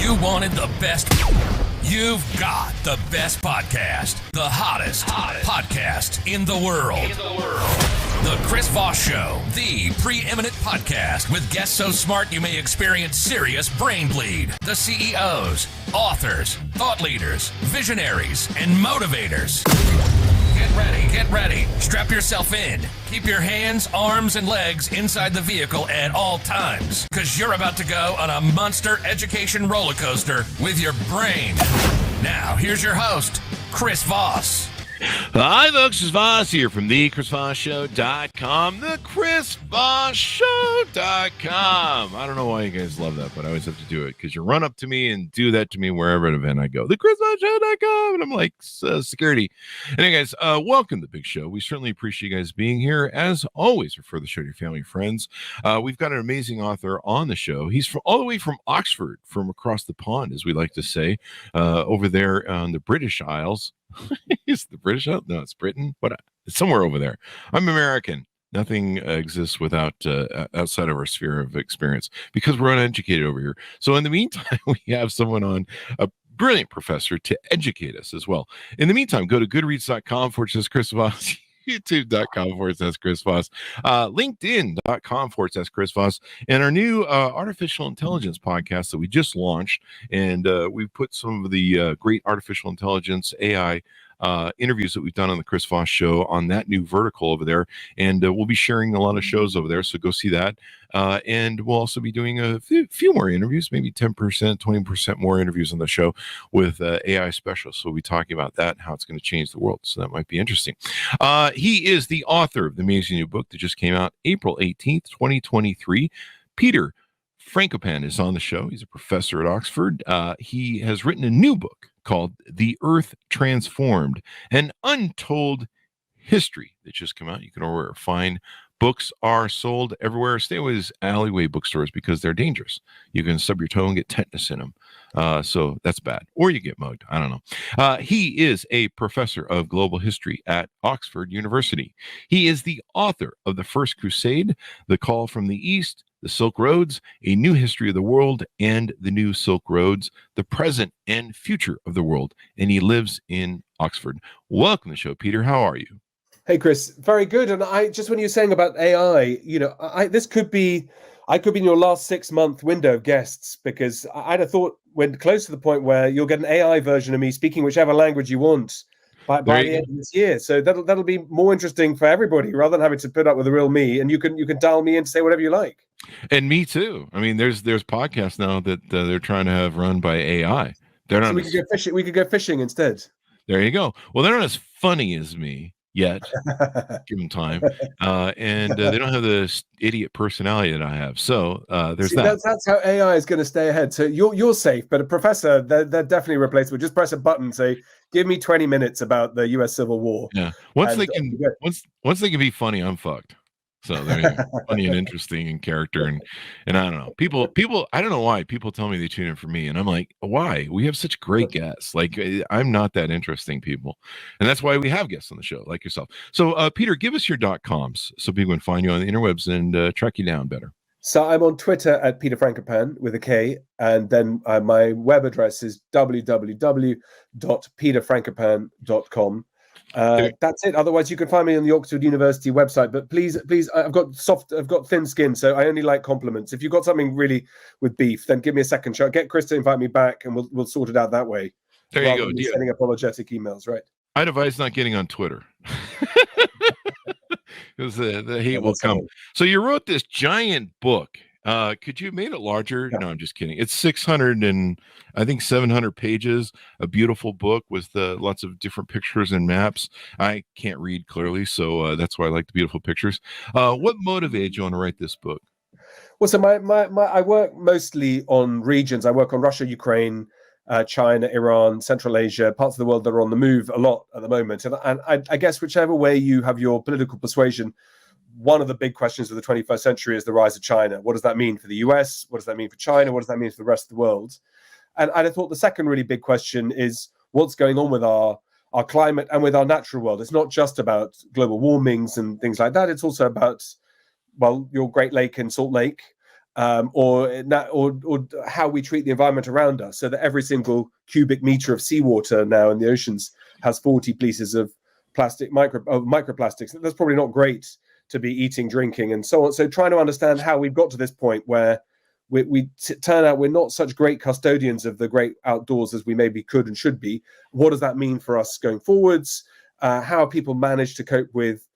You wanted the best. You've got the best podcast. The hottest podcast in the world. The Chris Voss Show, the preeminent podcast with guests so smart you may experience serious brain bleed. The CEOs, authors, thought leaders, visionaries, and motivators. Get ready. Strap yourself in. Keep your hands, arms, and legs inside the vehicle at all times, because you're about to go on a monster education roller coaster with your brain. Now, here's your host, Chris Voss. Hi, folks. Chris Voss here from the ChrisVossShow.com. The ChrisVossShow.com. I don't know why you guys love that, but I always have to do it because you run up to me and do that to me wherever an event I go. The ChrisVossShow.com. And I'm like, security. Anyway, guys, welcome to the big show. We certainly appreciate you guys being here. As always, refer the show to your family and friends. We've got an amazing author on the show. He's all the way from Oxford, from across the pond, as we like to say, over there on the British Isles. Is the British out? No, it's Britain. What? It's somewhere over there. I'm American. Nothing exists without outside of our sphere of experience because we're uneducated over here. So in the meantime, we have someone on, a brilliant professor, to educate us as well. In the meantime, go to goodreads.com/Chris Voss. youtube.com/Chris Voss, linkedin.com/Chris Voss, and our new artificial intelligence podcast that we just launched. And we put some of the great artificial intelligence AI interviews that we've done on the Chris Voss Show on that new vertical over there. And we'll be sharing a lot of shows over there. So go see that. And we'll also be doing a few more interviews, maybe 10%, 20% more interviews on the show with AI specialists. So we'll be talking about that and how it's going to change the world. So that might be interesting. He is the author of the amazing new book that just came out April 18th, 2023. Peter Frankopan is on the show. He's a professor at Oxford. He has written a new book called The Earth Transformed, an Untold History that just came out. You can order fine. Books are sold everywhere. Stay away with alleyway bookstores because they're dangerous. You can stub your toe and get tetanus in them. So that's bad. Or you get mugged. I don't know. He is a professor of global history at Oxford University. He is the author of The First Crusade, The Call from the East, The Silk Roads, A New History of the World, and The New Silk Roads, The Present and Future of the World. And he lives in Oxford. Welcome to the show, Peter. How are you? Hey, Chris. Very good. And I just, when you were saying about AI, I could be in your last 6-month window of guests, because I'd have thought we're close to the point where you'll get an AI version of me speaking whichever language you want by the end of this year. So that'll be more interesting for everybody rather than having to put up with the real me. And you can dial me in to say whatever you like. And me too. I mean, there's podcasts now that they're trying to have run by AI. They're not. So we could go fishing. We could go fishing instead. There you go. Well, they're not as funny as me yet. Give them time. And they don't have this idiot personality that I have. So there's that. That's how AI is going to stay ahead. So you're safe, but a professor, they're definitely replaceable. Just press a button, say, give me 20 minutes about the U.S. Civil War. Yeah. Once they can be funny, I'm fucked. So they're funny and interesting in character, and I don't know. People, I don't know why people tell me they tune in for me, and I'm like, why? We have such great guests. Like, I'm not that interesting, people, and that's why we have guests on the show like yourself. So, Peter, give us your .coms so people can find you on the interwebs and track you down better. So I'm on Twitter at Peter Frankopan with a K, and then my web address is www.peterfrankopan.com. That's it. Otherwise, you can find me on the Oxford University website. But please, I've got thin skin, so I only like compliments. If you've got something really with beef, then give me a second shot. Get Chris to invite me back, and we'll sort it out that way. There you go. Sending apologetic emails, right? I'd advise not getting on Twitter because the hate will come. So you wrote this giant book. Could you have made it larger? No, I'm just kidding. It's 600 and I think 700 pages, a beautiful book with lots of different pictures and maps. I can't read clearly, so that's why I like the beautiful pictures. What motivated you to write this book? Well, so I work mostly on regions. I work on Russia, Ukraine, China, Iran, Central Asia, parts of the world that are on the move a lot at the moment. And I guess whichever way you have your political persuasion, one of the big questions of the 21st century is the rise of China. What does that mean for the US? What does that mean for China? What does that mean for the rest of the world? And I thought the second really big question is what's going on with our climate and with our natural world. It's not just about global warmings and things like that. It's also about, well, your Great Lake and Salt Lake, or how we treat the environment around us, so that every single cubic meter of seawater now in the oceans has 40 pieces of microplastics. That's probably not great to be eating, drinking, and so on. So trying to understand how we've got to this point where we turn out we're not such great custodians of the great outdoors as we maybe could and should be. What does that mean for us going forwards? How people managed to cope with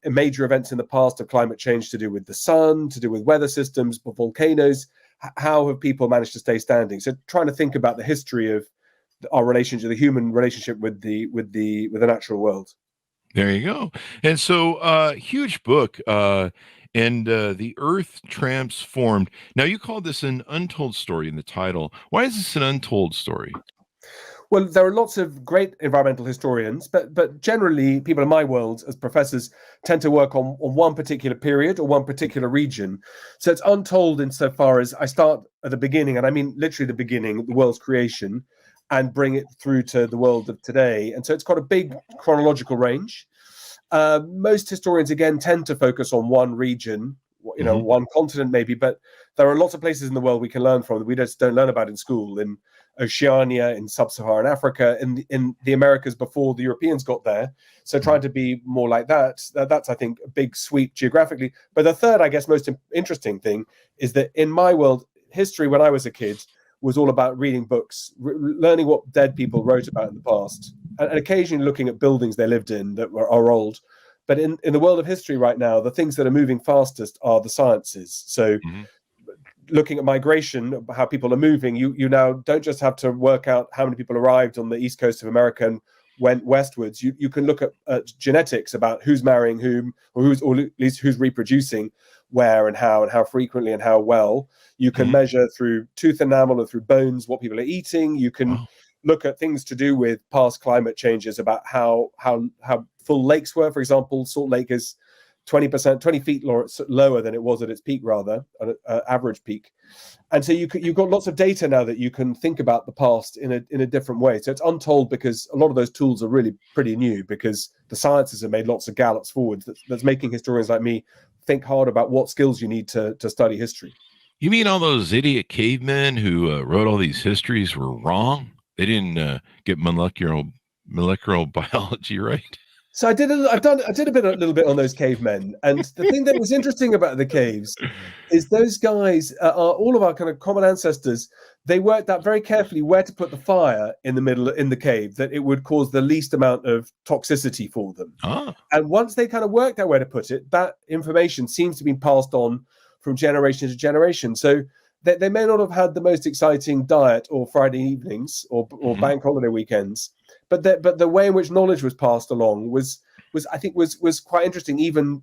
major events in the past of climate change to do with the sun, to do with weather systems, volcanoes. How have people managed to stay standing? So trying to think about the history of our relationship, the human relationship with the natural world. There you go. And so, huge book. And the Earth Transformed. Now, you called this an untold story in the title. Why is this an untold story? Well, there are lots of great environmental historians, but generally people in my world as professors tend to work on one particular period or one particular region. So it's untold insofar as I start at the beginning, and I mean literally the beginning, the world's creation, and bring it through to the world of today. And so it's got a big chronological range. Most historians, again, tend to focus on one region, one continent maybe, but there are lots of places in the world we can learn from that we just don't learn about in school, in Oceania, in sub-Saharan Africa, in the Americas before the Europeans got there. So trying to be more like that's, I think, a big sweep geographically. But the third, I guess, most interesting thing is that in my world, history when I was a kid was all about reading books, learning what dead people wrote about in the past, and occasionally looking at buildings they lived in that are old. But in the world of history right now, the things that are moving fastest are the sciences. So looking at migration, how people are moving, you now don't just have to work out how many people arrived on the east coast of America and went westwards. You can look at genetics about who's marrying whom, or at least who's reproducing where and how frequently and how well. You can measure through tooth enamel and through bones what people are eating. You can look at things to do with past climate changes, about how full lakes were. For example, Salt Lake is 20 feet lower than it was at its peak, rather, average peak. And so you've got lots of data now that you can think about the past in a different way. So it's untold because a lot of those tools are really pretty new, because the sciences have made lots of gallops forwards that's making historians like me think hard about what skills you need to study history. You mean all those idiot cavemen who wrote all these histories were wrong? They didn't get molecular biology right? So I did a little bit on those cavemen, and the thing that was interesting about the caves is those guys are all of our kind of common ancestors. They worked out very carefully where to put the fire in the middle in the cave, that it would cause the least amount of toxicity for them. And once they kind of worked out where to put it, that information seems to be passed on from generation to generation. So they may not have had the most exciting diet or Friday evenings or bank holiday weekends, but the way in which knowledge was passed along was I think was quite interesting, even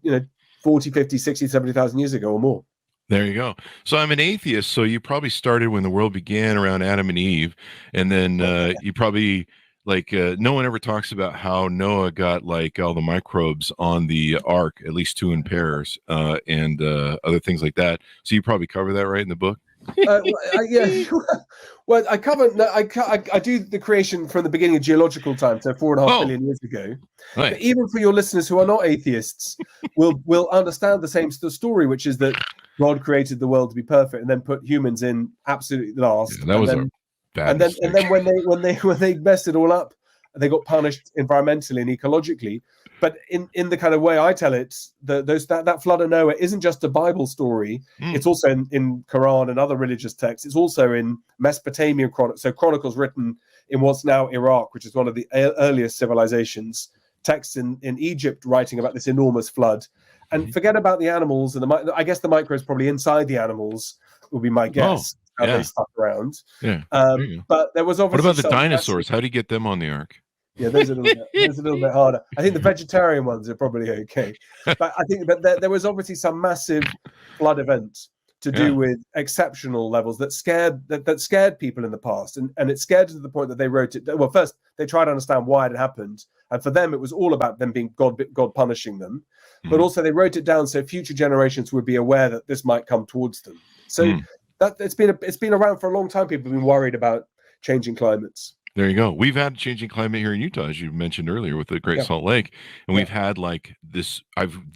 40, 50, 60, 70,000 years ago or more. There you go. So I'm an atheist, so you probably started when the world began around Adam and Eve, and then you probably no one ever talks about how Noah got all the microbes on the ark, at least 2 in pairs, and other things like that. So you probably cover that right in the book. Yeah. Well, I do the creation from the beginning of geological time, so 4.5 billion years ago. Right. But even for your listeners who are not atheists, will understand the same story, which is that God created the world to be perfect and then put humans in absolutely last. Yeah, that was a bad mistake. And then when they messed it all up, they got punished environmentally and ecologically. But in the kind of way I tell it, that flood of Noah isn't just a Bible story. It's also in Quran and other religious texts. It's also in Mesopotamian chronicles written in what's now Iraq, which is one of the earliest civilizations. Texts in Egypt writing about this enormous flood. And forget about the animals, and I guess the microbes probably inside the animbit would be my guess. How they stuck around. Yeah. But there was obviously. What about the dinosaurs? How do you get them on the ark? Yeah, those are a little bit harder. I think the vegetarian ones are probably okay. But I think that there was obviously some massive flood event to do with exceptional levels that scared people in the past. And it scared to the point that they wrote it. Well, first, they tried to understand why it happened. And for them, it was all about them being God punishing them. But also they wrote it down so future generations would be aware that this might come towards them. So that it's been around for a long time. People have been worried about changing climates. There you go. We've had changing climate here in Utah, as you mentioned earlier, with the Great Yeah. Salt Lake, and Yeah. we've had like this.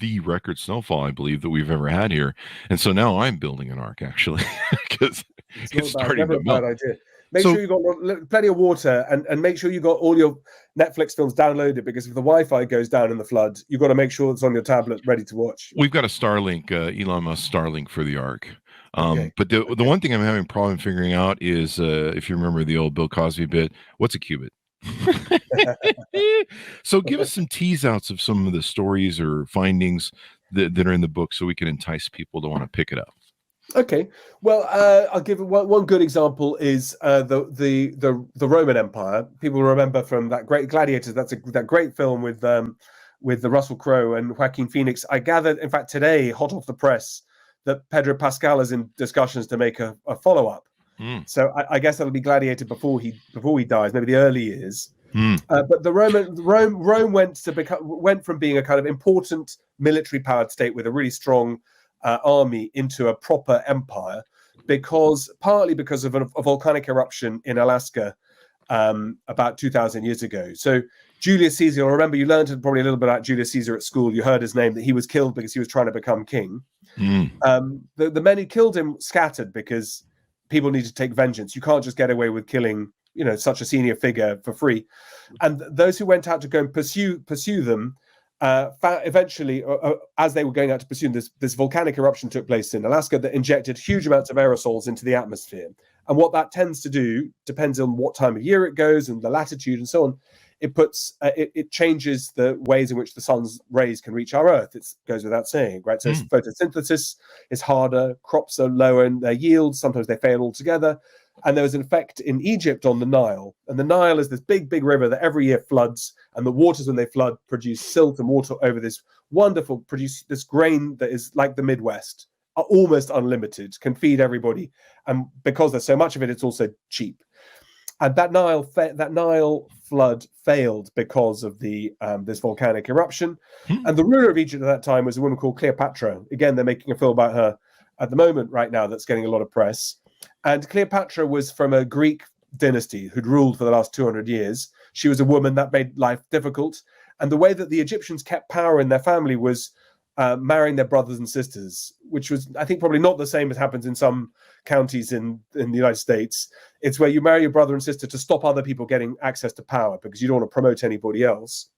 The record snowfall, I believe, that we've ever had here, and so now I'm building an ark actually because It's it's not bad, starting never to a melt. bad idea. Make So sure you've got plenty of water, and make sure you got all your Netflix films downloaded, because if the Wi-Fi goes down in the flood, you've got to make sure it's on your tablet ready to watch. we've got a Starlink, Elon Musk Starlink for the ark. Okay. But the one thing I'm having a problem figuring out is if you remember the old Bill Cosby bit, what's a qubit? So give us some tease outs of some of the stories or findings that are in the book so we can entice people to want to pick it up. Okay. Well, I'll give one good example is the Roman Empire. People remember from that great Gladiators. That great film with the Russell Crowe and Joaquin Phoenix. I gathered, in fact, today, hot off the press, that Pedro Pascal is in discussions to make a follow up. So I guess that'll be Gladiator before he dies, maybe the early years. But the Rome went from being a kind of important military powered state with a really strong army into a proper empire, partly because of a volcanic eruption in Alaska about 2,000 years ago. So Julius Caesar, you'll remember, you learned probably a little bit about Julius Caesar at school. You heard his name, that he was killed because he was trying to become king. The men who killed him scattered because people need to take vengeance. You can't just get away with killing, such a senior figure for free. And those who went out to go and pursue them, eventually, as they were going out to pursue them, this volcanic eruption took place in Alaska that injected huge amounts of aerosols into the atmosphere. And what that tends to do depends on what time of year it goes and the latitude and so on. It changes the ways in which the sun's rays can reach our Earth. It goes without saying, right? So photosynthesis is harder, crops are lower in their yields, sometimes they fail altogether. And there was an effect in Egypt on the Nile. And the Nile is this big, big river that every year floods. And the waters, when they flood, produce silt and water over this produce this grain that is like the Midwest, almost unlimited, can feed everybody. And because there's so much of it, it's also cheap. And that Nile flood failed because of this volcanic eruption. And the ruler of Egypt at that time was a woman called Cleopatra. Again, they're making a film about her at the moment right now that's getting a lot of press. And Cleopatra was from a Greek dynasty who'd ruled for the last 200 years. She was a woman that made life difficult. And the way that the Egyptians kept power in their family was marrying their brothers and sisters, which was, I think, probably not the same as happens in some counties in the United States. It's where you marry your brother and sister to stop other people getting access to power because you don't want to promote anybody else.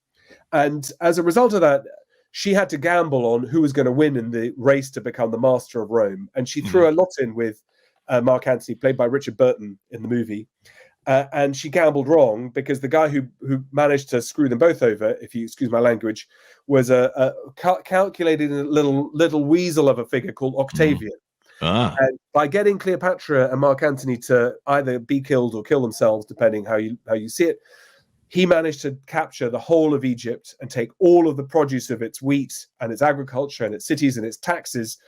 And as a result of that, she had to gamble on who was going to win in the race to become the master of Rome. And she threw a lot in with Mark Antony, played by Richard Burton in the movie. And she gambled wrong because the guy who managed to screw them both over, if you excuse my language, was a calculated little weasel of a figure called Octavian. And by getting Cleopatra and Mark Antony to either be killed or kill themselves, depending how you see it, he managed to capture the whole of Egypt and take all of the produce of its wheat and its agriculture and its cities and its taxes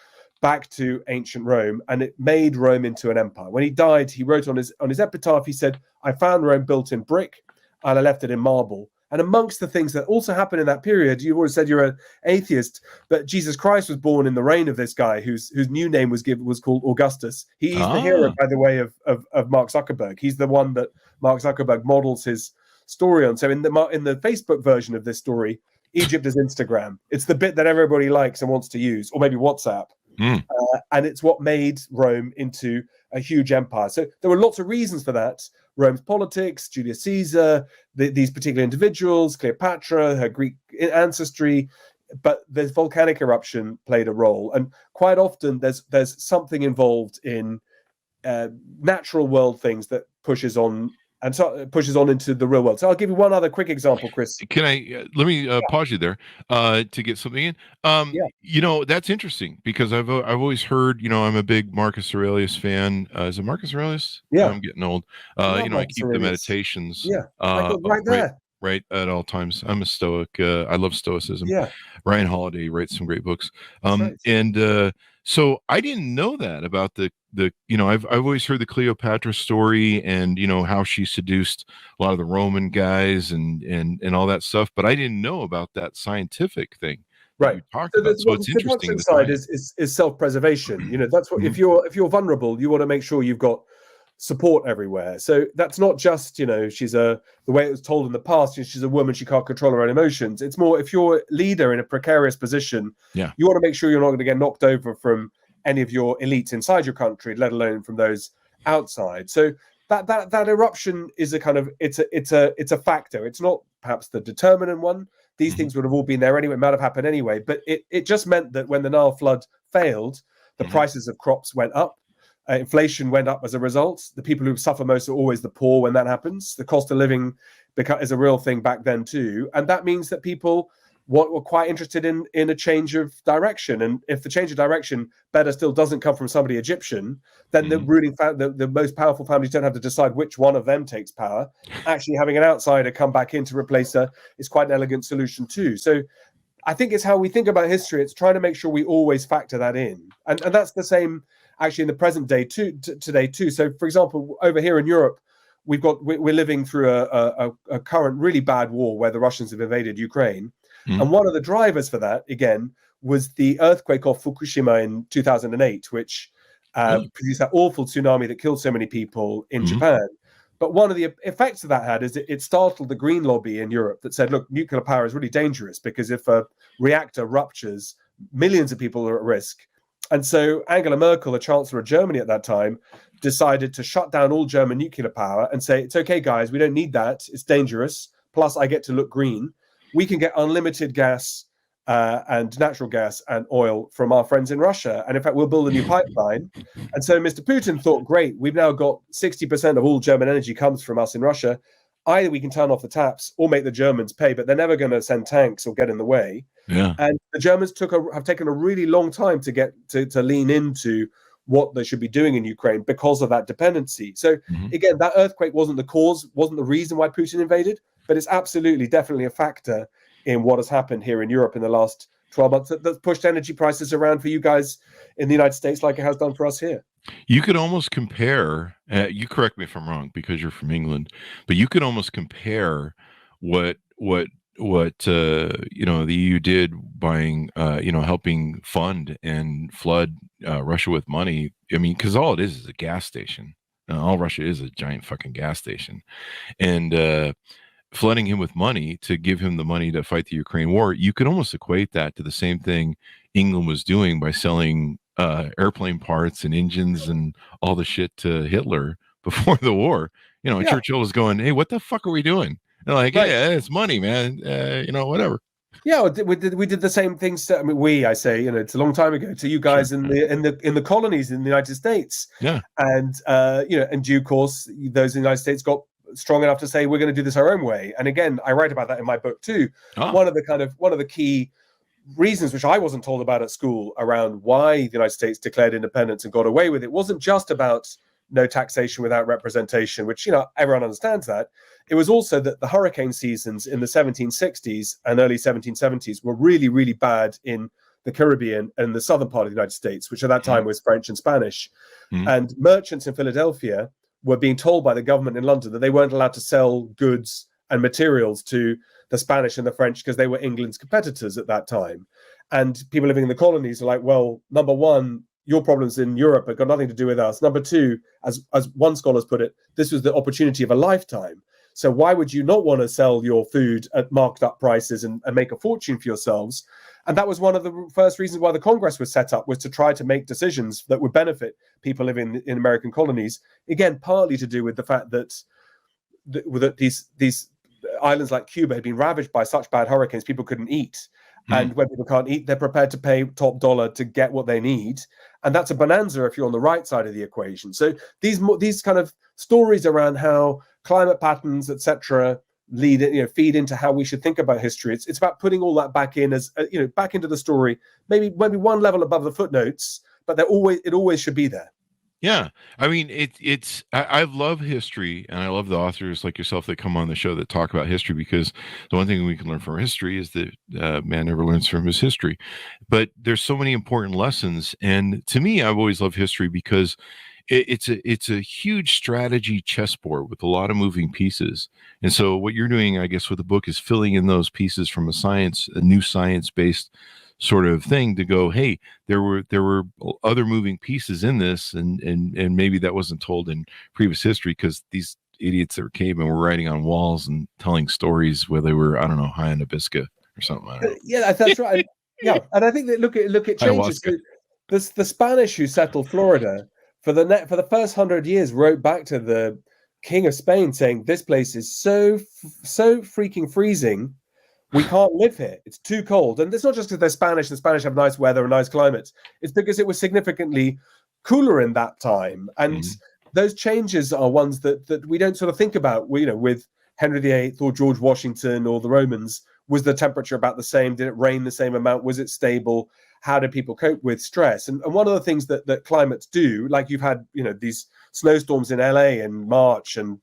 back to ancient Rome, and it made Rome into an empire. When he died, he wrote on his epitaph, he said, "I found Rome built in brick, and I left it in marble." And amongst the things that also happened in that period, you've always said you're an atheist, but Jesus Christ was born in the reign of this guy whose new name was called Augustus. He's the hero, by the way, of Mark Zuckerberg. He's the one that Mark Zuckerberg models his story on. So in the Facebook version of this story, Egypt is Instagram. It's the bit that everybody likes and wants to use, or maybe WhatsApp. And it's what made Rome into a huge empire. So there were lots of reasons for that. Rome's politics, Julius Caesar, these particular individuals, Cleopatra, her Greek ancestry, but the volcanic eruption played a role. And quite often there's something involved in natural world things that pushes on into the real world. So I'll give you one other quick example, Chris. Can I let me pause you there to get something in? That's interesting because I've always heard, I'm a big Marcus Aurelius fan. Is it Marcus Aurelius? Yeah, I'm getting old. I keep the meditations. Yeah, I got right there. Right at all times. I'm a Stoic. I love Stoicism. Yeah, Ryan Holiday writes some great books. Right. And so I didn't know that about the I've always heard the Cleopatra story and how she seduced a lot of the Roman guys and all that stuff, but I didn't know about that scientific thing. Right. You talked about. So it's the interesting. The side is self-preservation. That's what if you're vulnerable, you want to make sure you've got support everywhere. So that's not just, she's the way it was told in the past, she's a woman, she can't control her own emotions. It's more, if you're a leader in a precarious position, you want to make sure you're not going to get knocked over from any of your elites inside your country, let alone from those outside. So that eruption is a kind of, it's a factor. It's not perhaps the determinant one. These things would have all been there anyway, it might have happened anyway, but it just meant that when the Nile flood failed, the prices of crops went up. Inflation went up as a result. The people who suffer most are always the poor when that happens. The cost of living is a real thing back then too. And that means that people were quite interested in a change of direction. And if the change of direction better still doesn't come from somebody Egyptian, then the ruling the most powerful families don't have to decide which one of them takes power. Actually having an outsider come back in to replace her is quite an elegant solution too. So I think it's how we think about history. It's trying to make sure we always factor that in. And that's the same actually in the present day today too. So for example, over here in Europe, we're living through a current really bad war where the Russians have invaded Ukraine. And one of the drivers for that, again, was the earthquake off Fukushima in 2008, which produced that awful tsunami that killed so many people in Japan. But one of the effects of that had is it startled the Green lobby in Europe that said, look, nuclear power is really dangerous because if a reactor ruptures, millions of people are at risk. And so Angela Merkel, the Chancellor of Germany at that time, decided to shut down all German nuclear power and say, it's okay, guys, we don't need that. It's dangerous. Plus, I get to look green. We can get unlimited gas and natural gas and oil from our friends in Russia. And in fact, we'll build a new pipeline. And so Mr. Putin thought, great, we've now got 60% of all German energy comes from us in Russia. Either we can turn off the taps or make the Germans pay, but they're never going to send tanks or get in the way. Yeah. And the Germans have taken a really long time to get to lean into what they should be doing in Ukraine because of that dependency. So again, that earthquake wasn't the cause, wasn't the reason why Putin invaded, but it's absolutely, definitely a factor in what has happened here in Europe in the last 12 months that's pushed energy prices around for you guys in the United States like it has done for us here. You could almost compare, you correct me if I'm wrong because you're from England, but you could almost compare what the EU did buying, helping fund and flood Russia with money. I mean, because all it is a gas station. All Russia is a giant fucking gas station. And flooding him with money to give him the money to fight the Ukraine war, you could almost equate that to the same thing England was doing by selling airplane parts and engines and all the shit to Hitler before the war. Churchill was going, hey, what the fuck are we doing? And like, yeah, it's money, man. Whatever. Yeah, we did the same things. I say, it's a long time ago to you guys in the colonies in the United States. Yeah, and in due course, those in the United States got strong enough to say we're going to do this our own way. And again, I write about that in my book too. One of the key reasons which I wasn't told about at school around why the United States declared independence and got away with it wasn't just about no taxation without representation, which everyone understands that. It was also that the hurricane seasons in the 1760s and early 1770s were really, really bad in the Caribbean and the southern part of the United States, which at that time was French and Spanish. And merchants in Philadelphia were being told by the government in London that they weren't allowed to sell goods and materials to the Spanish and the French because they were England's competitors at that time. And people living in the colonies are like, well, number one, your problems in Europe have got nothing to do with us. Number two, as one scholar's put it, this was the opportunity of a lifetime. So why would you not want to sell your food at marked up prices and make a fortune for yourselves? And that was one of the first reasons why the Congress was set up, was to try to make decisions that would benefit people living in American colonies. Again, partly to do with the fact that these islands like Cuba had been ravaged by such bad hurricanes, people couldn't eat. And when people can't eat, they're prepared to pay top dollar to get what they need. And that's a bonanza if you're on the right side of the equation. So these kind of stories around how climate patterns, etc., feed into how we should think about history. It's about putting all that back in as back into the story, maybe one level above the footnotes, but it always should be there. Yeah, I mean, I love history, and I love the authors like yourself that come on the show that talk about history, because the one thing we can learn from history is that man never learns from his history. But there's so many important lessons, and to me, I've always loved history because it's a huge strategy chessboard with a lot of moving pieces. And so what you're doing, I guess, with the book is filling in those pieces from a new science-based sort of thing to go, hey, there were other moving pieces in this, and maybe that wasn't told in previous history because these idiots that were cavemen were writing on walls and telling stories where they were, I don't know, high on Nabisco or something. I don't know. Yeah, that's right. Yeah, and I think that look at changes. The Spanish who settled Florida for the first 100 years wrote back to the King of Spain saying this place is so freaking freezing, we can't live here. It's too cold. And it's not just because they're Spanish. The Spanish have nice weather and nice climates. It's because it was significantly cooler in that time. And those changes are ones that we don't sort of think about. With Henry VIII or George Washington or the Romans, was the temperature about the same? Did it rain the same amount? Was it stable? How did people cope with stress? And one of the things that climates do, like you've had, these snowstorms in LA in March and,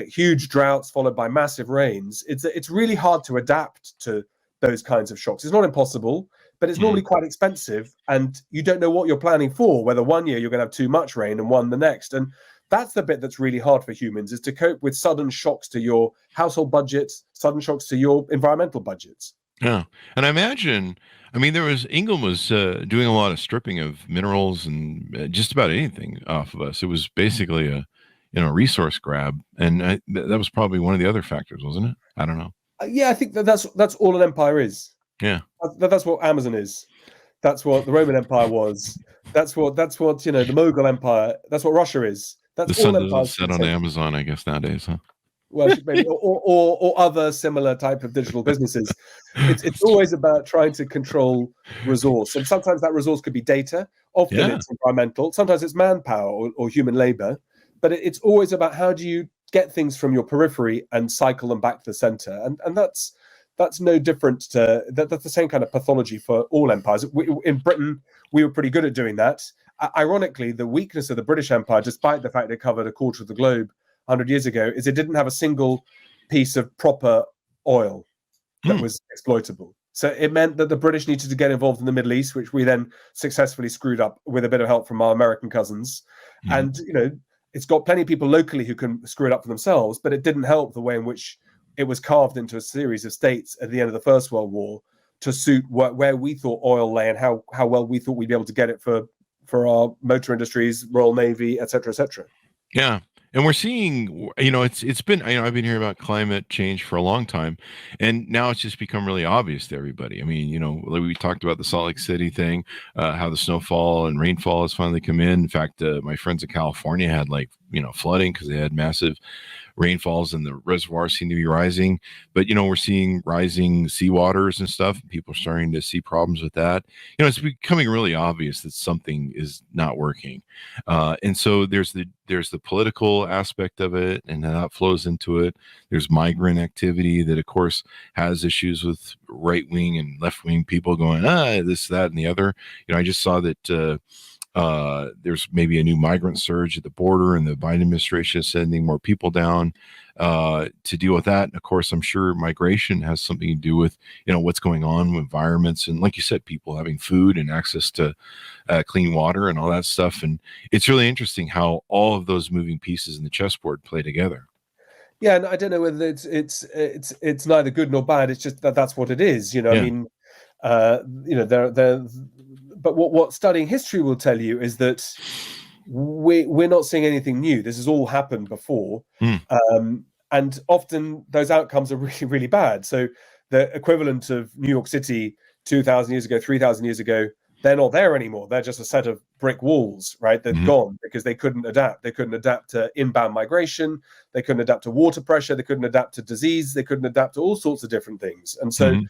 huge droughts followed by massive rains. It's really hard to adapt to those kinds of shocks. It's not impossible, but it's normally quite expensive. And you don't know what you're planning for, whether one year you're going to have too much rain and one the next. And that's the bit that's really hard for humans, is to cope with sudden shocks to your household budgets, sudden shocks to your environmental budgets. Yeah. And I imagine, England was doing a lot of stripping of minerals and just about anything off of us. It was basically a resource grab. And that was probably one of the other factors, wasn't it? I don't know. Yeah, I think that's all an empire is. Yeah. That's what Amazon is. That's what the Roman Empire was. That's what the Mughal Empire, that's what Russia is. That's the all sun empires. doesn't set on Amazon, I guess, nowadays, huh? Well, maybe, or other similar type of digital businesses. It's always about trying to control resource, and sometimes that resource could be data. Often it's environmental. Sometimes it's manpower or human labor. But it's always about how do you get things from your periphery and cycle them back to the center, and that's no different to that's the same kind of pathology for all empires. In Britain, we were pretty good at doing that. Ironically, the weakness of the British Empire, despite the fact it covered a quarter of the globe 100 years ago, is it didn't have a single piece of proper oil that was exploitable. So it meant that the British needed to get involved in the Middle East, which we then successfully screwed up with a bit of help from our American cousins. And, it's got plenty of people locally who can screw it up for themselves, but it didn't help the way in which it was carved into a series of states at the end of the First World War to suit where we thought oil lay and how well we thought we'd be able to get it for our motor industries, Royal Navy, et cetera, et cetera. Yeah. And we're seeing, it's been, I've been hearing about climate change for a long time, and now it's just become really obvious to everybody. Like we talked about the Salt Lake City thing, how the snowfall and rainfall has finally come in. In fact, my friends in California had flooding because they had massive rainfalls and the reservoirs seem to be rising. But, we're seeing rising seawaters and stuff. People are starting to see problems with that. It's becoming really obvious that something is not working. And so there's the political aspect of it, and that flows into it. There's migrant activity that, of course, has issues with right-wing and left-wing people going, this, that, and the other. I just saw that there's maybe a new migrant surge at the border, and the Biden administration is sending more people down to deal with that. And of course, I'm sure migration has something to do with what's going on with environments, and like you said, people having food and access to clean water and all that stuff. And it's really interesting how all of those moving pieces in the chessboard play together. Yeah, and I don't know whether it's neither good nor bad. It's just that's what it is. But what studying history will tell you is that we're not seeing anything new. This has all happened before. And often those outcomes are really, really bad. So the equivalent of New York City 2,000 years ago, 3,000 years ago, they're not there anymore. They're just a set of brick walls, right? They're gone because they couldn't adapt. They couldn't adapt to inbound migration. They couldn't adapt to water pressure. They couldn't adapt to disease. They couldn't adapt to all sorts of different things. And so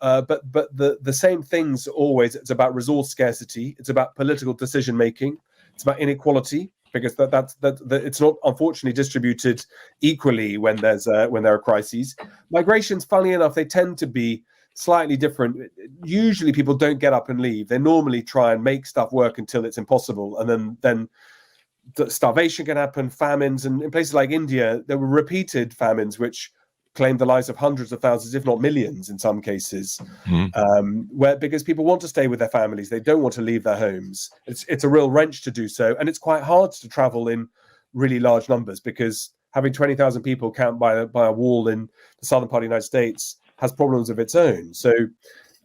but the same things always, it's about resource scarcity, it's about political decision making, it's about inequality, because that's it's not unfortunately distributed equally when there are crises. Migrations, funnily enough, they tend to be slightly different. Usually people don't get up and leave. They normally try and make stuff work until it's impossible, and then the starvation can happen, famines, and in places like India there were repeated famines which claimed the lives of hundreds of thousands, if not millions in some cases, because people want to stay with their families. They don't want to leave their homes. It's a real wrench to do so. And it's quite hard to travel in really large numbers, because having 20,000 people camped by a wall in the southern part of the United States has problems of its own. So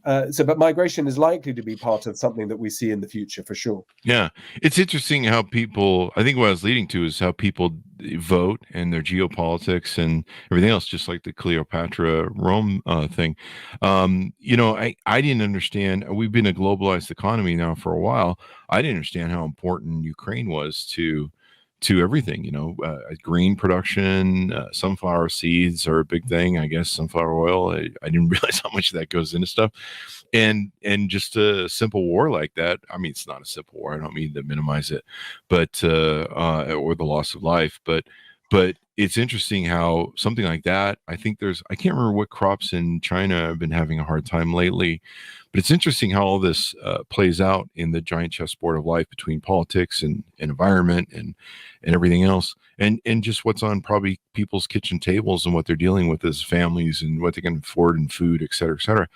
But migration is likely to be part of something that we see in the future for sure. Yeah, it's interesting how people. I think what I was leading to is how people vote and their geopolitics and everything else, just like the Cleopatra Rome thing. I didn't understand. We've been a globalized economy now for a while. I didn't understand how important Ukraine was to everything. Grain production, sunflower seeds are a big thing. I guess sunflower oil. I didn't realize how much that goes into stuff. And just a simple war like that. I mean, it's not a simple war. I don't mean to minimize it, but or the loss of life. But it's interesting how something like that. I think I can't remember what crops in China have been having a hard time lately, but it's interesting how all this plays out in the giant chessboard of life between politics and environment and everything else, and just what's on probably people's kitchen tables and what they're dealing with as families and what they can afford in food, et cetera, et cetera.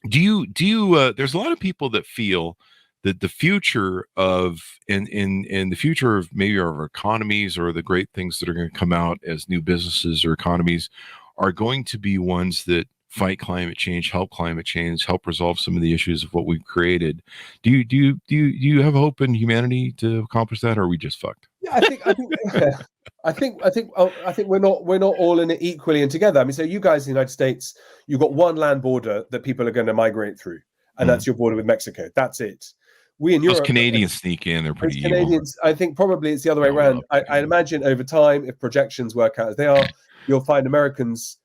Do you there's a lot of people that feel that the future of in the future of maybe our economies or the great things that are going to come out as new businesses or economies are going to be ones that fight climate change, help resolve some of the issues of what we've created. Do you have hope in humanity to accomplish that, or are we just fucked? Yeah, I think we're not all in it equally and together. I mean, so you guys in the United States, you've got one land border that people are going to migrate through, and that's your border with Mexico. That's it. We in Europe, those Canadians sneak in; they're pretty evil. Canadians, I think probably it's the other way around. I imagine over time, if projections work out as they are, you'll find Americans,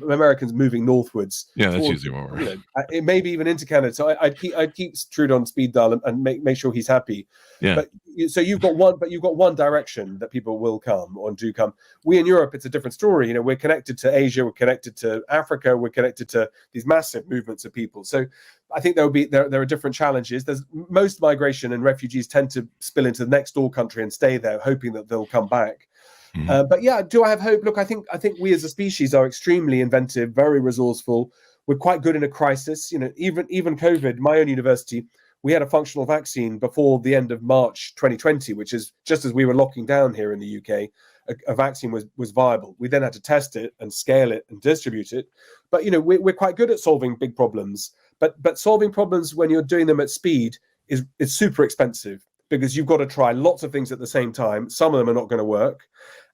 Americans moving northwards. Yeah, that's usually what we're. It may be even into Canada. So I'd keep Trudeau on speed dial and make sure he's happy. Yeah. But so you've got one direction that people will come or do come. We in Europe, it's a different story. We're connected to Asia, we're connected to Africa, we're connected to these massive movements of people. So I think there are different challenges. Most migration and refugees tend to spill into the next door country and stay there, hoping that they'll come back. Mm-hmm. But yeah, do I have hope? Look, I think we as a species are extremely inventive, very resourceful. We're quite good in a crisis. Even COVID, my own university, we had a functional vaccine before the end of March 2020, which is just as we were locking down here in the UK. A vaccine was viable. We then had to test it and scale it and distribute it. But we're quite good at solving big problems. But solving problems when you're doing them at speed is super expensive, because you've got to try lots of things at the same time. Some of them are not going to work.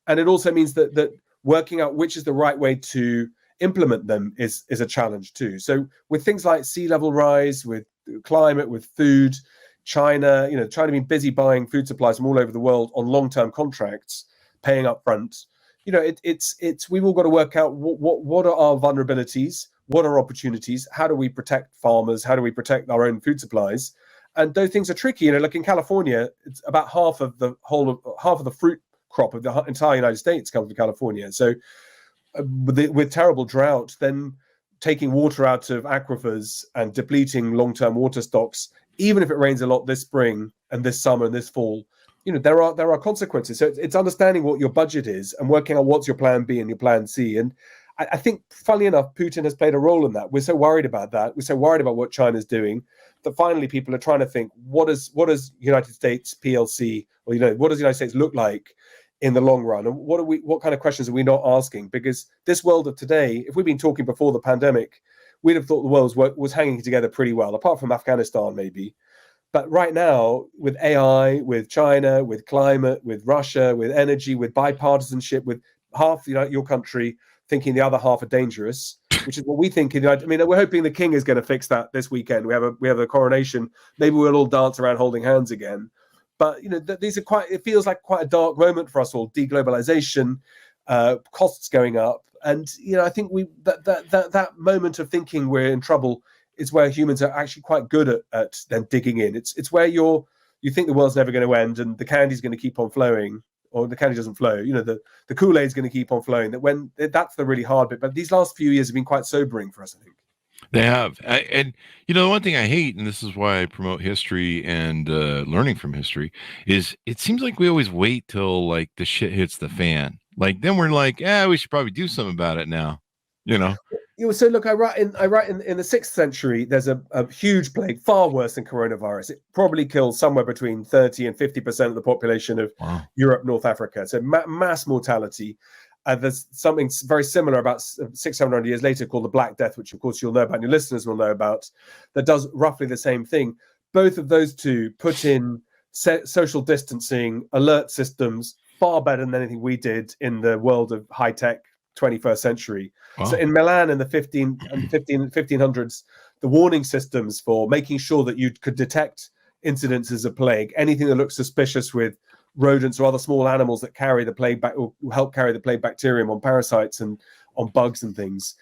And it also means that working out which is the right way to implement them is a challenge too. So with things like sea level rise, with climate, with food, China being busy buying food supplies from all over the world on long-term contracts, paying up front, we've all got to work out what are our vulnerabilities, what are opportunities, how do we protect farmers, how do we protect our own food supplies? And those things are tricky. Like in California, it's about half of the fruit crop of the entire United States comes from California. So with terrible drought, then taking water out of aquifers and depleting long-term water stocks, even if it rains a lot this spring and this summer and this fall, there are consequences. So it's understanding what your budget is and working out what's your plan B and your plan C. And I think, funnily enough, Putin has played a role in that. We're so worried about that. We're so worried about what China's doing that finally people are trying to think, what does United States PLC, or what does the United States look like in the long run? And what kind of questions are we not asking? Because this world of today, if we'd been talking before the pandemic, we'd have thought the world was hanging together pretty well, apart from Afghanistan maybe. But right now, with AI, with China, with climate, with Russia, with energy, with bipartisanship, with half your country thinking the other half are dangerous, which is what we think. We're hoping the king is going to fix that this weekend. We have a coronation. Maybe we'll all dance around holding hands again. But these are it feels like quite a dark moment for us all. Deglobalization, costs going up, and I think that moment of thinking we're in trouble is where humans are actually quite good at then digging in. It's where you think the world's never going to end and the candy's going to keep on flowing, or the candy doesn't flow. The Kool-Aid's going to keep on flowing. That's the really hard bit. But these last few years have been quite sobering for us, I think. They have. And the one thing I hate, and this is why I promote history and learning from history, is it seems like we always wait till like the shit hits the fan. Like then we're like, we should probably do something about it now. So look, I write in the 6th century, there's a huge plague, far worse than coronavirus. It probably kills somewhere between 30 and 50% of the population of Europe, North Africa. So mass mortality. There's something very similar about 600-700 years later called the Black Death, which of course you'll know about, and your listeners will know about, that does roughly the same thing. Both of those two put in social distancing, alert systems, far better than anything we did in the world of high-tech 21st century. Wow. So in Milan in the 1500s, the warning systems for making sure that you could detect incidences of plague, anything that looks suspicious with rodents or other small animals that carry the plague or help carry the plague bacterium on parasites and on bugs and things,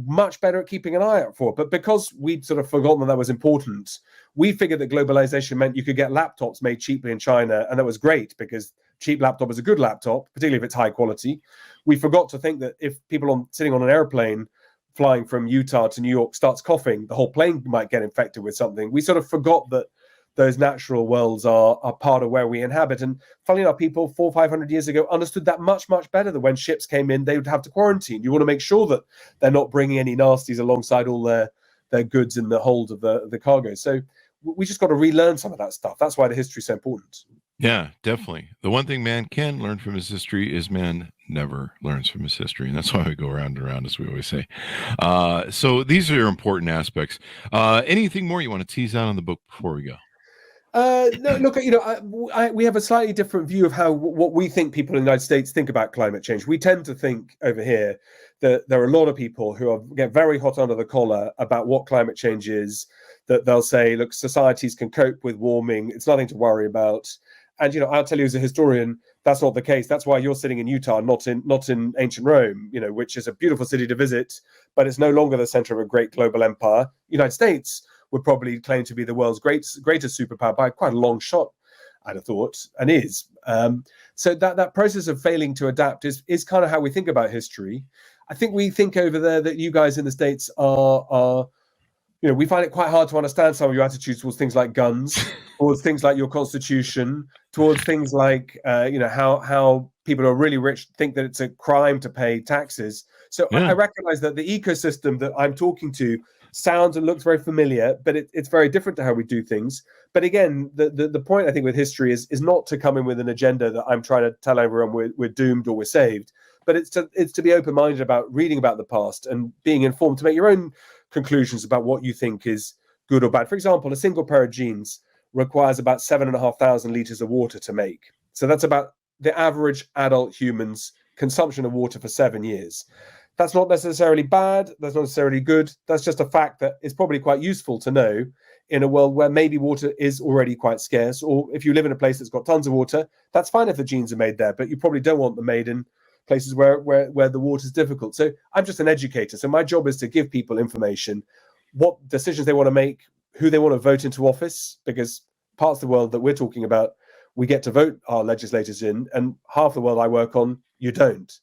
much better at keeping an eye out for. But because we'd sort of forgotten that was important, we figured that globalization meant you could get laptops made cheaply in China, and that was great because cheap laptop is a good laptop, particularly if it's high quality. We forgot to think that if people sitting on an airplane flying from Utah to New York starts coughing, the whole plane might get infected with something. We sort of forgot that those natural worlds are part of where we inhabit. And funnily enough, people 400 or 500 years ago understood that much, much better, that when ships came in, they would have to quarantine. You want to make sure that they're not bringing any nasties alongside all their goods in the hold of the cargo. So we just got to relearn some of that stuff. That's why the history is so important. Yeah, definitely. The one thing man can learn from his history is man never learns from his history. And that's why we go round and around, as we always say. So these are important aspects. Anything more you want to tease out on the book before we go? No, look, we have a slightly different view of what we think people in the United States think about climate change. We tend to think over here that there are a lot of people who get very hot under the collar about what climate change is, that they'll say, look, societies can cope with warming. It's nothing to worry about. And, I'll tell you as a historian, that's not the case. That's why you're sitting in Utah, not in ancient Rome, which is a beautiful city to visit, but it's no longer the center of a great global empire. United States would probably claim to be the world's greatest superpower by quite a long shot, I'd have thought, and is. So that process of failing to adapt is kind of how we think about history. I think we think over there that you guys in the States are we find it quite hard to understand some of your attitudes towards things like guns, towards things like your constitution, towards things like, how people who are really rich think that it's a crime to pay taxes. So yeah. I recognize that the ecosystem that I'm talking to sounds and looks very familiar, but it's very different to how we do things. But again, the point I think with history is not to come in with an agenda that I'm trying to tell everyone we're doomed or we're saved, but it's to be open-minded about reading about the past and being informed to make your own conclusions about what you think is good or bad. For example, a single pair of jeans requires about 7,500 liters of water to make. So that's about the average adult human's consumption of water for 7 years. That's not necessarily bad. That's not necessarily good. That's just a fact that is probably quite useful to know in a world where maybe water is already quite scarce. Or if you live in a place that's got tons of water, that's fine if the jeans are made there, but you probably don't want them made in places where the water is difficult. So I'm just an educator. So my job is to give people information, what decisions they want to make, who they want to vote into office, because parts of the world that we're talking about, we get to vote our legislators in, and half the world I work on, you don't.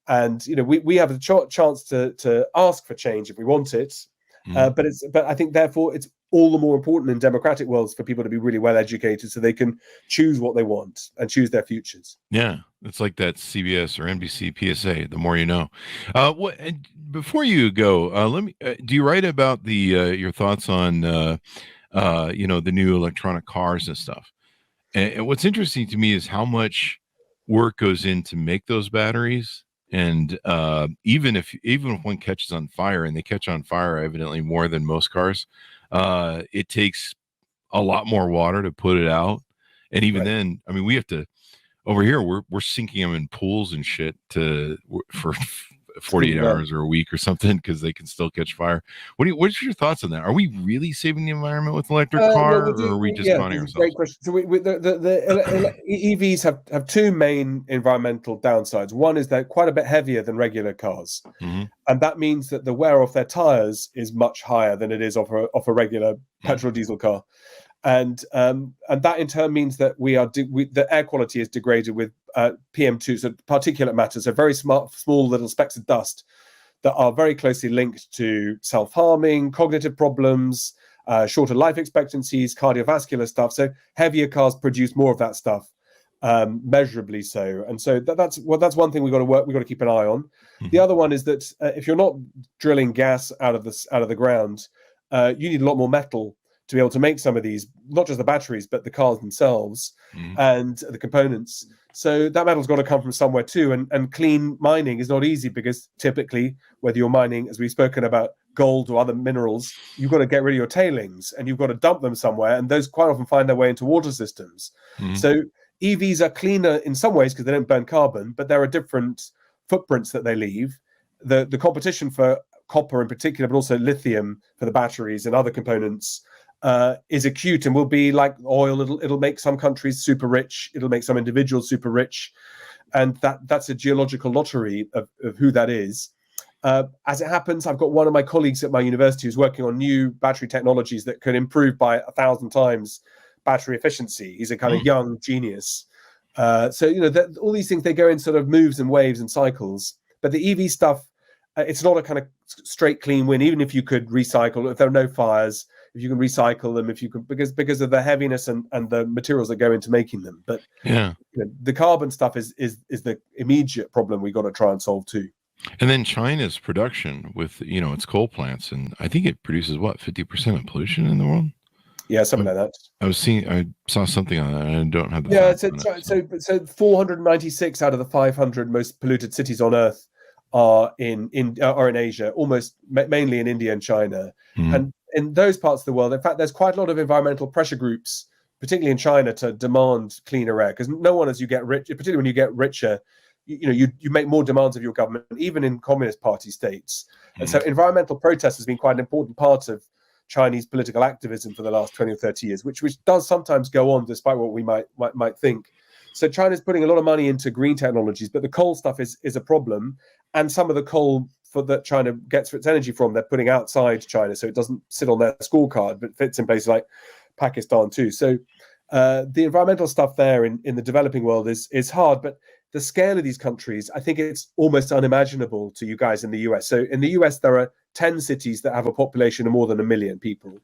And we have a chance to ask for change if we want it, but I think therefore it's all the more important in democratic worlds for people to be really well educated so they can choose what they want and choose their futures. Yeah, it's like that CBS or NBC PSA. The more you know. Before you go, let me. Do you write about the your thoughts on the new electronic cars and stuff? And what's interesting to me is how much work goes in to make those batteries. And even if one catches on fire, and they catch on fire evidently more than most cars, it takes a lot more water to put it out. And even then, I mean, we have to over here. We're sinking them in pools and shit for 48 hours or a week or something because they can still catch fire. What's your thoughts on that? Are we really saving the environment with electric car, or are we just conning ourselves? Great question. So the EVs have two main environmental downsides. One is they're quite a bit heavier than regular cars, and that means that the wear off their tires is much higher than it is off a regular petrol diesel car. And that in turn means that the air quality is degraded with PM2, so particulate matter, so very small little specks of dust that are very closely linked to self-harming, cognitive problems, shorter life expectancies, cardiovascular stuff. So heavier cars produce more of that stuff, measurably so. And so that's one thing we've got to keep an eye on. The other one is that if you're not drilling gas out of the ground, you need a lot more metal to be able to make some of these, not just the batteries, but the cars themselves and the components. So that metal's got to come from somewhere too. And clean mining is not easy because typically, whether you're mining, as we've spoken about, gold or other minerals, you've got to get rid of your tailings and you've got to dump them somewhere. And those quite often find their way into water systems. Mm-hmm. So EVs are cleaner in some ways because they don't burn carbon, but there are different footprints that they leave. The competition for copper in particular, but also lithium for the batteries and other components is acute and will be like oil. It'll make some countries super rich. It'll make some individuals super rich. And that's a geological lottery of who that is. As it happens, I've got one of my colleagues at my university who's working on new battery technologies that could improve by 1,000 times battery efficiency. He's a kind of young genius. So, all these things, they go in sort of moves and waves and cycles. But the EV stuff, it's not a kind of straight clean win, even if you could recycle, if there are no fires, if you can recycle them, if you could, because of the heaviness and the materials that go into making them. But the carbon stuff is the immediate problem we got to try and solve too. And then China's production with, its coal plants, and I think it produces 50% of pollution in the world? Yeah, something like that. I saw something on that, and I don't have the so 496 out of the 500 most polluted cities on Earth are in Asia, almost mainly in India and China. Mm-hmm. And in those parts of the world, in fact, there's quite a lot of environmental pressure groups, particularly in China, to demand cleaner air, because no one, as you get rich, particularly when you get richer, you make more demands of your government, even in communist party states. Mm-hmm. And so environmental protest has been quite an important part of Chinese political activism for the last 20 or 30 years, which does sometimes go on despite what we might think. So China's putting a lot of money into green technologies, but the coal stuff is a problem. And some of the coal that China gets for its energy from, they're putting outside China, so it doesn't sit on their scorecard, but fits in places like Pakistan too. So the environmental stuff there in the developing world is hard, but the scale of these countries, I think it's almost unimaginable to you guys in the US. So in the US, there are 10 cities that have a population of more than 1 million people.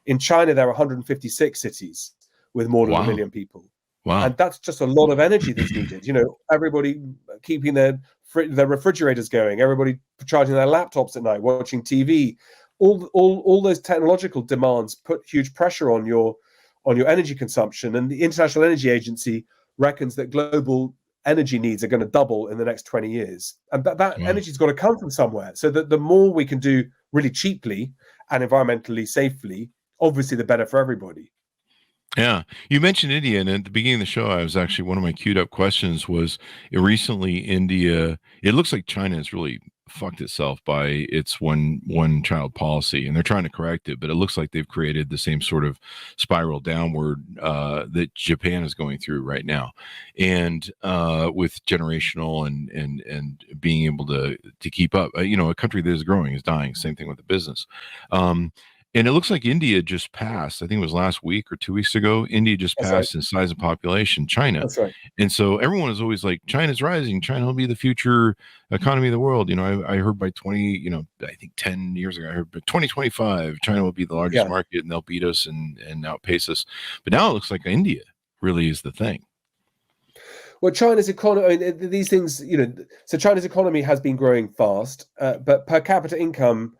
In China, there are 156 cities with more than 1 million people. Wow. And that's just a lot of energy that's needed. Everybody keeping their refrigerators going, everybody charging their laptops at night, watching TV. All those technological demands put huge pressure on your energy consumption. And the International Energy Agency reckons that global energy needs are going to double in the next 20 years. And that energy's got to come from somewhere. So that the more we can do really cheaply and environmentally safely, obviously the better for everybody. Yeah. You mentioned India, and at the beginning of the show, I was actually, one of my queued up questions was, recently India, it looks like China has really fucked itself by its one child policy, and they're trying to correct it, but it looks like they've created the same sort of spiral downward that Japan is going through right now. And with generational and being able to keep up, a country that is growing is dying. Same thing with the business. And it looks like India just passed, I think it was last week or 2 weeks ago, India just passed in size of population China. That's right. And so everyone is always like, China's rising, China will be the future economy of the world. I heard by I think 10 years ago, I heard by 2025, China will be the largest market and they'll beat us and outpace us. But now it looks like India really is the thing. Well, China's economy, these things, so China's economy has been growing fast, but per capita income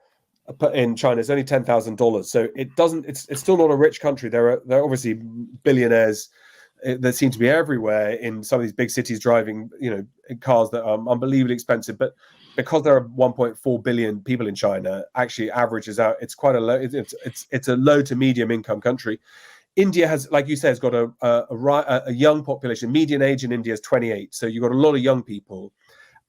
in China is only $10,000. So it's still not a rich country. There are obviously billionaires that seem to be everywhere in some of these big cities driving, cars that are unbelievably expensive. But because there are 1.4 billion people in China, actually averages out, it's quite a low, it's a low to medium income country. India has, like you said, has got a young population. Median age in India is 28. So you've got a lot of young people.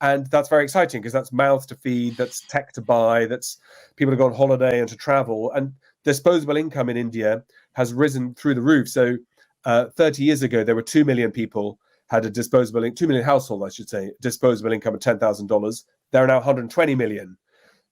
And that's very exciting because that's mouths to feed, that's tech to buy, that's people to go on holiday and to travel. And disposable income in India has risen through the roof. So 30 years ago, there were 2 million people had a 2 million household, I should say, disposable income of $10,000. There are now 120 million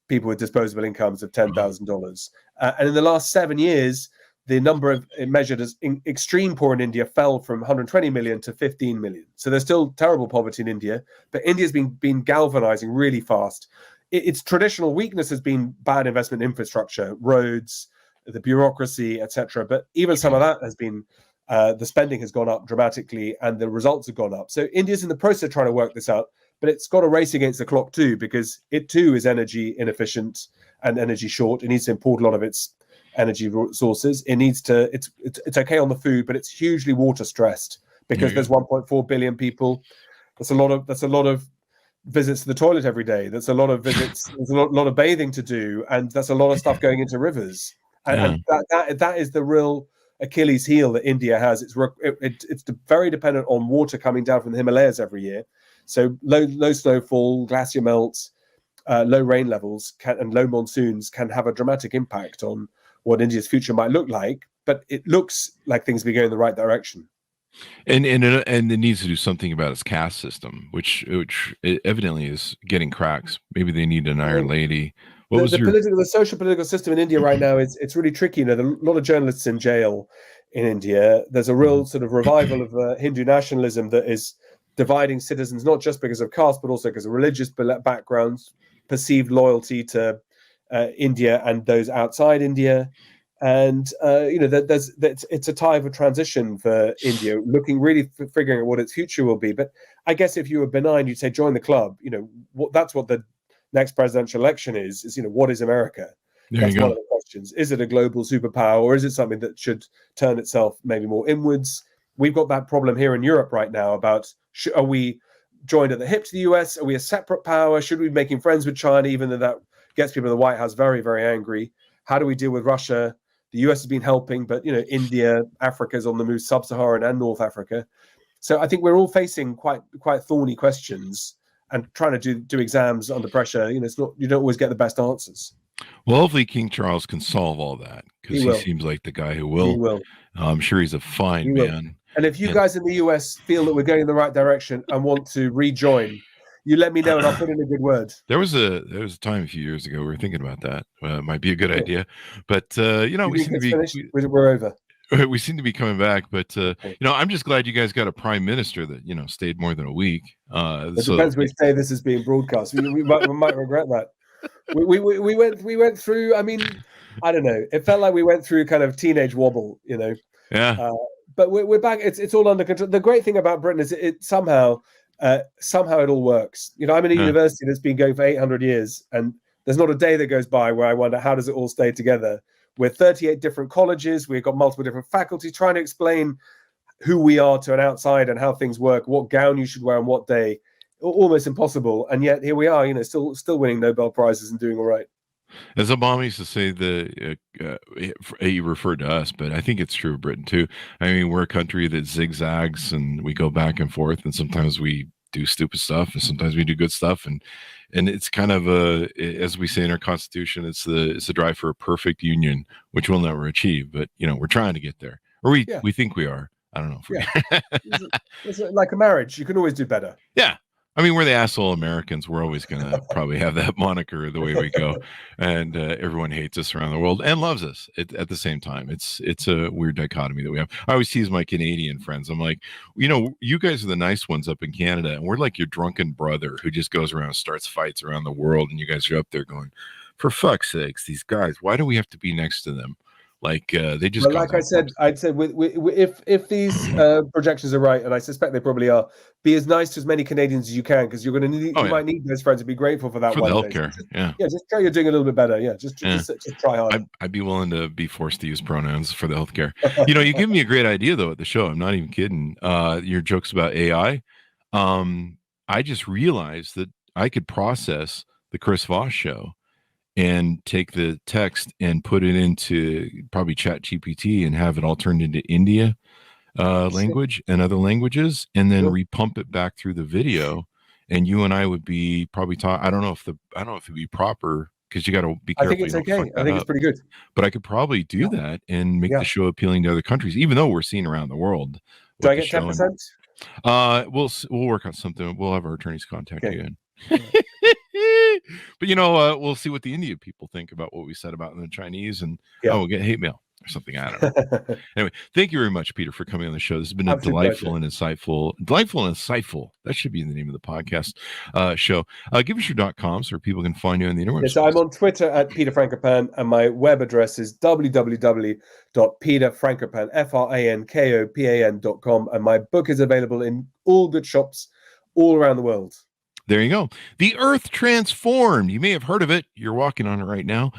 people with disposable incomes of $10,000. And in the last 7 years, the number of measured as extreme poor in India fell from 120 million to 15 million. So there's still terrible poverty in India, but India's been galvanizing really fast. Its traditional weakness has been bad investment infrastructure, roads, the bureaucracy, etc. But even some of that has been, the spending has gone up dramatically and the results have gone up. So India's in the process of trying to work this out, but it's got a race against the clock too, because it too is energy inefficient and energy short. It needs to import a lot of its energy sources. It needs to, it's okay on the food, but it's hugely water stressed because there's 1.4 billion people. That's a lot of visits to the toilet every day. That's a lot of visits. There's a lot of bathing to do, and that's a lot of stuff going into rivers. And that is the real Achilles heel that India has. It's very dependent on water coming down from the Himalayas every year. So low snowfall, glacier melts, low rain levels and low monsoons can have a dramatic impact on what India's future might look like. But it looks like things will be going in the right direction. And it needs to do something about its caste system, which it evidently is getting cracks. Maybe they need an Iron Lady. The social political system in India right now it's really tricky. There are a lot of journalists in jail in India. There's a real sort of revival of Hindu nationalism that is dividing citizens, not just because of caste, but also because of religious backgrounds, perceived loyalty to India and those outside India. And it's a time of transition for India, figuring out what its future will be. But I guess if you were benign, you'd say join the club. That's what the next presidential election is what is America? That's one of the questions. Is it a global superpower, or is it something that should turn itself maybe more inwards? We've got that problem here in Europe right now about are we joined at the hip to the US? Are we a separate power? Should we be making friends with China, even though that gets people in the White House very, very angry? How do we deal with Russia? The US has been helping, but India, Africa's on the move, sub-Saharan and North Africa. So I think we're all facing quite thorny questions. And trying to do exams under pressure, it's not, you don't always get the best answers. Well, hopefully King Charles can solve all that, because he seems like the guy who will. He will. I'm sure he's a fine man. And if you guys in the US feel that we're going in the right direction and want to rejoin, you let me know and I'll put in a good word. There was a time a few years ago we were thinking about that. It might be a good idea, but we seem to be we're over. We seem to be coming back, but I'm just glad you guys got a prime minister that stayed more than a week. It depends which day this is being broadcast. We might regret that. We went through. I mean, I don't know. It felt like we went through kind of teenage wobble, Yeah. But we're back. It's all under control. The great thing about Britain is it somehow it all works. I'm in a university that's been going for 800 years, and there's not a day that goes by where I wonder how does it all stay together. We're 38 different colleges. We've got multiple different faculty trying to explain who we are to an outside and how things work, what gown you should wear on what day. Almost impossible. And yet here we are, still winning Nobel Prizes and doing all right. As Obama used to say, he referred to us, but I think it's true of Britain too. I mean, we're a country that zigzags and we go back and forth, and sometimes we do stupid stuff and sometimes we do good stuff, and it's kind of as we say in our Constitution, it's the drive for a perfect union, which we'll never achieve, but we're trying to get there, or we think we are. I don't know if we it's like a marriage, you can always do better. Yeah, I mean, we're the asshole Americans. We're always going to probably have that moniker the way we go. And everyone hates us around the world and loves us at the same time. It's a weird dichotomy that we have. I always tease my Canadian friends. I'm like, you guys are the nice ones up in Canada, and we're like your drunken brother who just goes around and starts fights around the world. And you guys are up there going, for fuck's sakes, these guys, why do we have to be next to them? Like they just. Well, like I said, I'd say if these projections are right, and I suspect they probably are, be as nice to as many Canadians as you can, because you're going to need. Might need those friends to be grateful for that. For the healthcare, just try you're doing a little bit better. Just try hard. I'd be willing to be forced to use pronouns for the healthcare. You give me a great idea though at the show. I'm not even kidding. Your jokes about AI. I just realized that I could process the Chris Voss Show and take the text and put it into probably Chat GPT and have it all turned into India language and other languages, and then repump it back through the video, and you and I would be probably I don't know if it'd be proper, because you got to be careful. I think it's okay. I think it's pretty good. But I could probably do that and make the show appealing to other countries, even though we're seen around the world. Do I get 10%? We'll work on something. We'll have our attorneys contact you again. But we'll see what the India people think about what we said about the Chinese, and we'll get hate mail or something. I don't know. Anyway, thank you very much, Peter, for coming on the show. This has been a delightful and insightful. That should be the name of the podcast show. Give us your .com so people can find you on the internet. So I'm on Twitter at Peter Frankopan, and my web address is www.peterfrankopan, Frankopan.com, and my book is available in all good shops all around the world. There you go. The Earth Transformed. You may have heard of it. You're walking on it right now.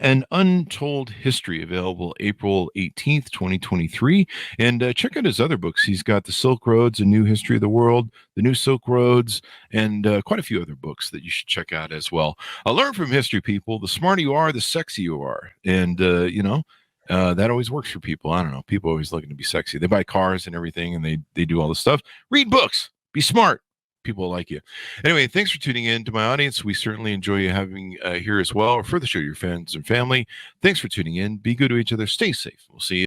An Untold History, available April 18th, 2023. And check out his other books. He's got The Silk Roads, A New History of the World, The New Silk Roads, and quite a few other books that you should check out as well. Learn from history, people. The smarter you are, the sexier you are. And, that always works for people. I don't know. People are always looking to be sexy. They buy cars and everything, and they do all this stuff. Read books. Be smart. People like you. Anyway, thanks for tuning in to my audience. We certainly enjoy you having here as well, or further show your friends and family. Thanks for tuning in. Be good to each other. Stay safe. We'll see you.